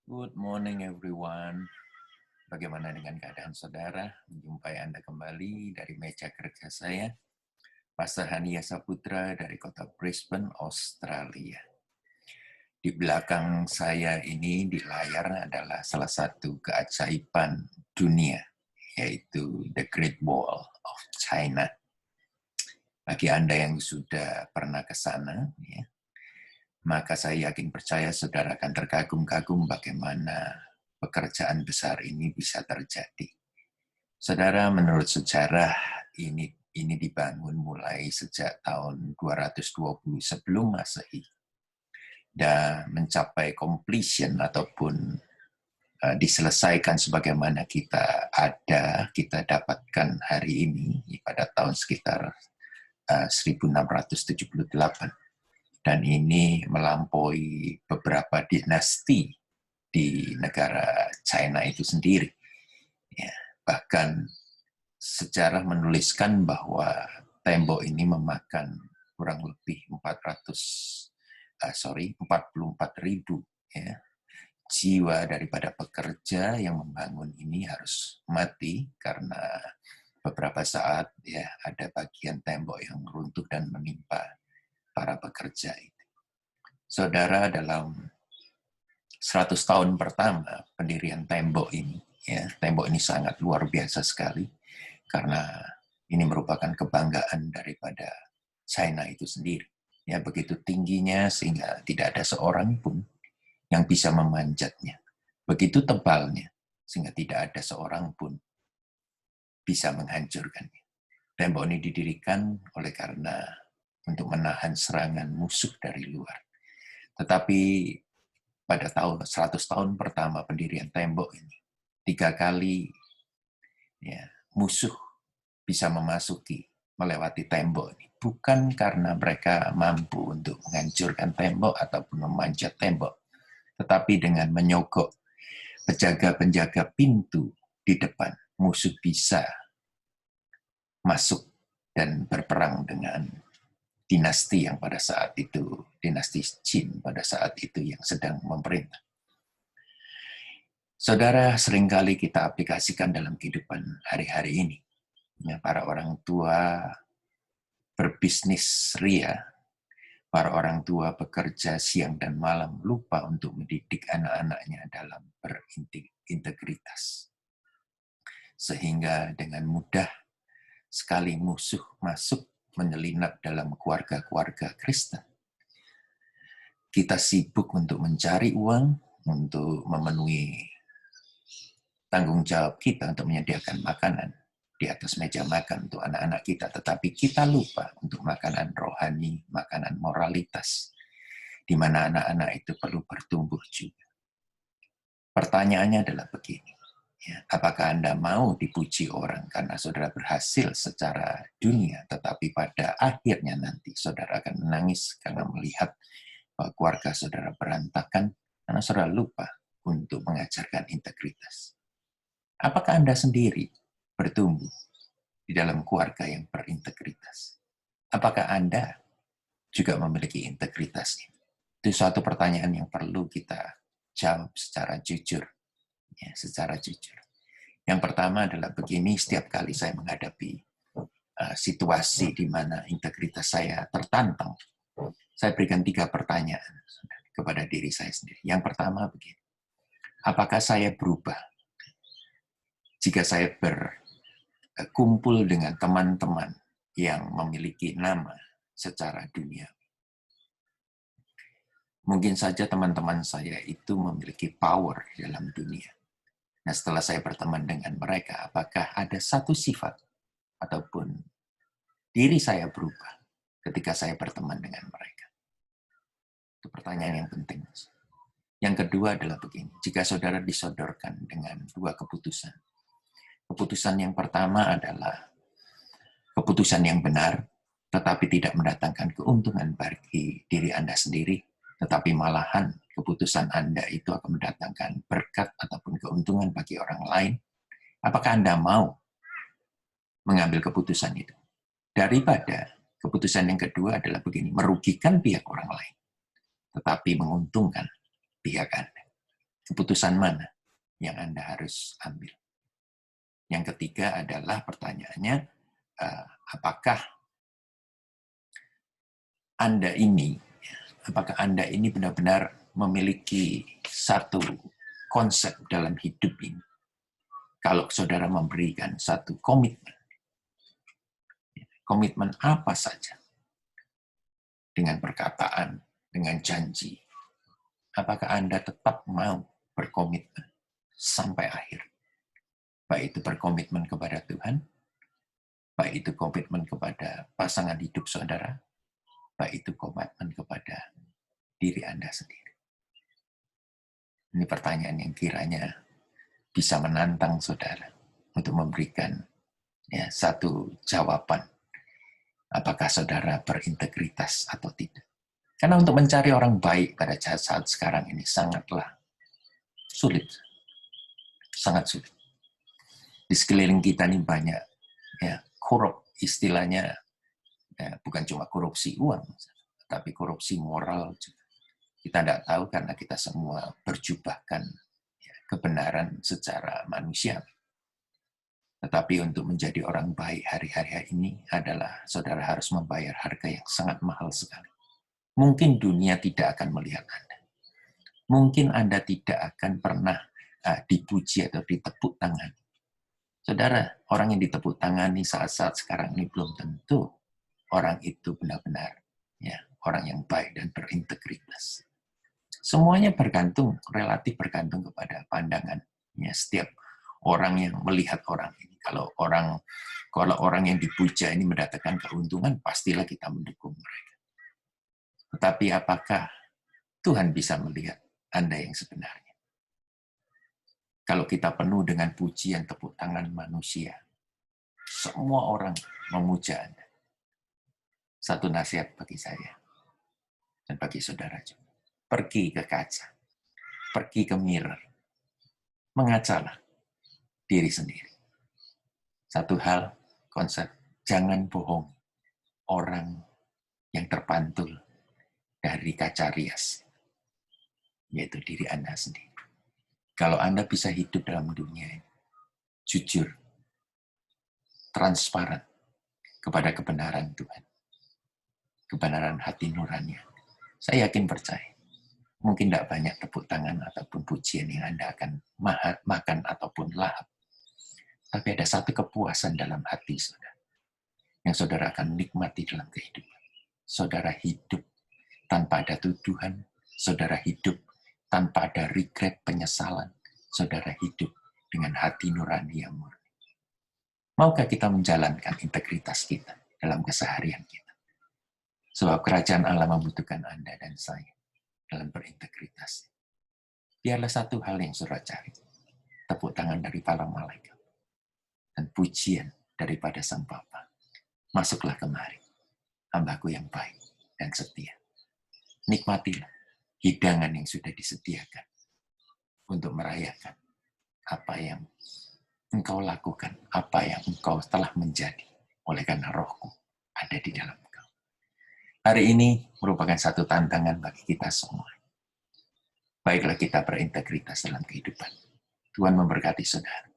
Good morning everyone. Bagaimana dengan keadaan saudara? Menjumpai Anda kembali dari meja kerja saya, Pastor Hania Saputra dari kota Brisbane, Australia. Di belakang saya ini di layar adalah salah satu keajaiban dunia, yaitu The Great Wall of China. Bagi Anda yang sudah pernah ke sana, ya, maka saya yakin percaya saudara akan terkagum-kagum bagaimana pekerjaan besar ini bisa terjadi. Saudara, menurut sejarah ini dibangun mulai sejak tahun 220 sebelum Masehi dan mencapai completion ataupun diselesaikan sebagaimana kita dapatkan hari ini pada tahun sekitar 1678. Dan ini melampaui beberapa dinasti di negara China itu sendiri. Ya, bahkan sejarah menuliskan bahwa tembok ini memakan kurang lebih 44.000 ya, jiwa daripada pekerja yang membangun ini harus mati karena beberapa saat ya ada bagian tembok yang runtuh dan menimpa para pekerja itu. Saudara, dalam 100 tahun pertama pendirian tembok ini, ya, tembok ini sangat luar biasa sekali karena ini merupakan kebanggaan daripada China itu sendiri. Ya, begitu tingginya sehingga tidak ada seorang pun yang bisa memanjatnya. Begitu tebalnya sehingga tidak ada seorang pun bisa menghancurkannya. Tembok ini didirikan oleh karena untuk menahan serangan musuh dari luar. Tetapi pada tahun 100 tahun pertama pendirian tembok ini, 3 kali ya, musuh bisa melewati tembok ini. Bukan karena mereka mampu untuk menghancurkan tembok ataupun memanjat tembok, tetapi dengan menyogok penjaga-penjaga pintu di depan, musuh bisa masuk dan berperang dengan dinasti yang pada saat itu, dinasti Qin pada saat itu yang sedang memerintah. Saudara, seringkali kita aplikasikan dalam kehidupan hari-hari ini. Ya, para orang tua berbisnis ria, para orang tua bekerja siang dan malam, lupa untuk mendidik anak-anaknya dalam berintegritas. Sehingga dengan mudah sekali musuh masuk menyelinap dalam keluarga-keluarga Kristen. Kita sibuk untuk mencari uang, untuk memenuhi tanggung jawab kita untuk menyediakan makanan di atas meja makan untuk anak-anak kita, tetapi kita lupa untuk makanan rohani, makanan moralitas, di mana anak-anak itu perlu bertumbuh juga. Pertanyaannya adalah begini, ya, apakah Anda mau dipuji orang karena saudara berhasil secara dunia, tetapi pada akhirnya nanti saudara akan menangis karena melihat bahwa keluarga saudara berantakan karena saudara lupa untuk mengajarkan integritas. Apakah Anda sendiri bertumbuh di dalam keluarga yang berintegritas? Apakah Anda juga memiliki integritas ini? Itu suatu pertanyaan yang perlu kita jawab secara jujur. Ya, secara jujur. Yang pertama adalah begini, setiap kali saya menghadapi situasi di mana integritas saya tertantang, saya berikan 3 pertanyaan kepada diri saya sendiri. Yang pertama begini, apakah saya berubah jika saya berkumpul dengan teman-teman yang memiliki nama secara dunia? Mungkin saja teman-teman saya itu memiliki power di dalam dunia. Nah, setelah saya berteman dengan mereka, apakah ada satu sifat ataupun diri saya berubah ketika saya berteman dengan mereka? Itu pertanyaan yang penting. Yang kedua adalah begini, jika saudara disodorkan dengan 2 keputusan. Keputusan yang pertama adalah keputusan yang benar, tetapi tidak mendatangkan keuntungan bagi diri Anda sendiri, tetapi malahan keputusan Anda itu akan mendatangkan berkat ataupun keuntungan bagi orang lain. Apakah Anda mau mengambil keputusan itu? Daripada keputusan yang kedua adalah begini, merugikan pihak orang lain, tetapi menguntungkan pihak Anda. Keputusan mana yang Anda harus ambil? Yang ketiga adalah pertanyaannya, apakah Anda ini benar-benar memiliki satu konsep dalam hidup ini? Kalau saudara memberikan satu komitmen apa saja, dengan perkataan, dengan janji, apakah Anda tetap mau berkomitmen sampai akhir? Baik itu berkomitmen kepada Tuhan, baik itu komitmen kepada pasangan hidup saudara, baik itu komitmen kepada diri Anda sendiri. Ini pertanyaan yang kiranya bisa menantang saudara untuk memberikan satu jawaban. Apakah saudara berintegritas atau tidak? Karena untuk mencari orang baik pada saat sekarang ini sangatlah sulit. Sangat sulit. Di sekeliling kita ini banyak korup, istilahnya bukan cuma korupsi uang, tapi korupsi moral juga. Kita tidak tahu karena kita semua berjubahkan kebenaran secara manusia. Tetapi untuk menjadi orang baik hari-hari ini adalah saudara harus membayar harga yang sangat mahal sekali. Mungkin dunia tidak akan melihat Anda. Mungkin Anda tidak akan pernah dipuji atau ditepuk tangan. Saudara, orang yang ditepuk tangani saat-saat sekarang ini belum tentu orang itu benar-benar orang yang baik dan berintegritas. Semuanya relatif bergantung kepada pandangan setiap orang yang melihat orang ini. Kalau orang yang dipuja ini mendatangkan keuntungan, pastilah kita mendukung mereka. Tetapi apakah Tuhan bisa melihat Anda yang sebenarnya? Kalau kita penuh dengan pujian tepuk tangan manusia, semua orang memuja Anda. Satu nasihat bagi saya dan bagi saudara juga. Pergi ke kaca, pergi ke mirror, mengacalah diri sendiri. Satu hal, konsep, jangan bohong orang yang terpantul dari kaca rias, yaitu diri Anda sendiri. Kalau Anda bisa hidup dalam dunia ini, jujur, transparan kepada kebenaran Tuhan, kebenaran hati nurani, saya yakin percaya, mungkin tidak banyak tepuk tangan ataupun pujian yang Anda akan makan ataupun lahap. Tapi ada satu kepuasan dalam hati saudara, yang saudara akan nikmati dalam kehidupan. Saudara hidup tanpa ada tuduhan, saudara hidup tanpa ada regret, penyesalan, saudara hidup dengan hati nurani yang murni. Maukah kita menjalankan integritas kita dalam keseharian kita? Sebab kerajaan Allah membutuhkan Anda dan saya dalam berintegritas. Biarlah satu hal yang saudara cari, tepuk tangan dari para malaikat dan pujian daripada Sang Bapa. Masuklah kemari, hambaku yang baik dan setia. Nikmatilah hidangan yang sudah disediakan untuk merayakan apa yang engkau lakukan, apa yang engkau telah menjadi oleh karena Rohku ada di dalam engkau. Hari ini merupakan satu tantangan bagi kita semua. Baiklah kita berintegritas dalam kehidupan. Tuhan memberkati saudara.